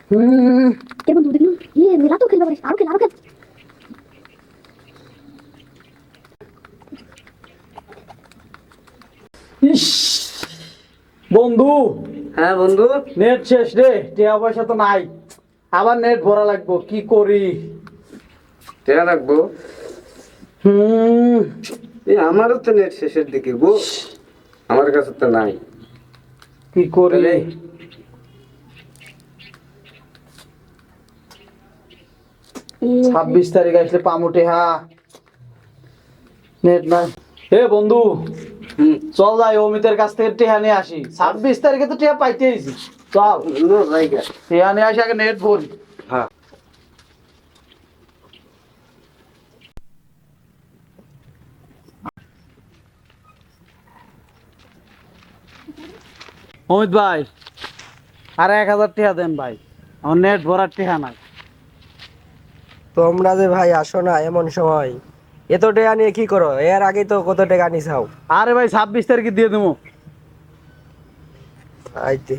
কেমন দুধ দিল মেলা তো খেলতে পারিস আরো খেল ইস বন্ধু, হ্যাঁ বন্ধু, নেট শেষ রে, টাকা পয়সা তো নাই, আবার নেট ভরা লাগবো, কি করি? টাকা রাখবো। হুম আমারও তো নেট শেষের দিকে গো, আমার কাছে তো নাই। কি করি? তাহলে 26 তারিখ আসলে পামুটে, হ্যাঁ নেট নাই। হে বন্ধু, চল যাই অমিতের কাছ থেকে টেহা নিয়ে আসি। 26 তারিখে তো টেহা পাইতেইছি, চল জায়গা। টেহা নিয়ে আসি, আগে নেট ভরি। হ্যাঁ অমিত ভাই, আর 1000 টেহা দেন ভাই, আমার নেট ভরার টেহা নাই। তোমরা যে ভাই আসো না এমন সময়, এত টাকা নিয়ে কি করো? এর আগে তো কত টাকা নিছাও। আরে ভাই 26 তারিখে দিয়ে দেবো। আইতে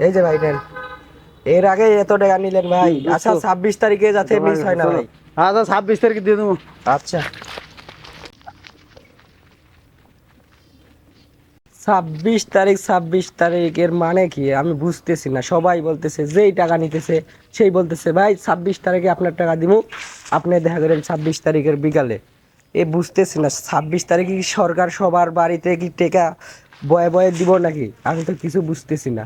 এই যে ভাই নেন, এর আগে এত টাকা নিলেন ভাই। আচ্ছা 26 তারিখে যাতে মিস হয় না ভাই। আচ্ছা 26 তারিখে দিয়ে দেবো। আচ্ছা 26 তারিখ, 26 তারিখ এর মানে কি আমি বুঝতেছি না। সবাই বলতেছে যেই টাকা নিতেছে সেই বলতেছে ভাই 26 তারিখে আপনার টাকা দিব, আপনি দেখা করেন 26 তারিখের বিকালে। এ বুঝতেছি না 26 তারিখে কি সরকার সবার বাড়িতে কি টাকা বয়ে বয়ে দিব নাকি? আমি তো কিছু বুঝতেছি না।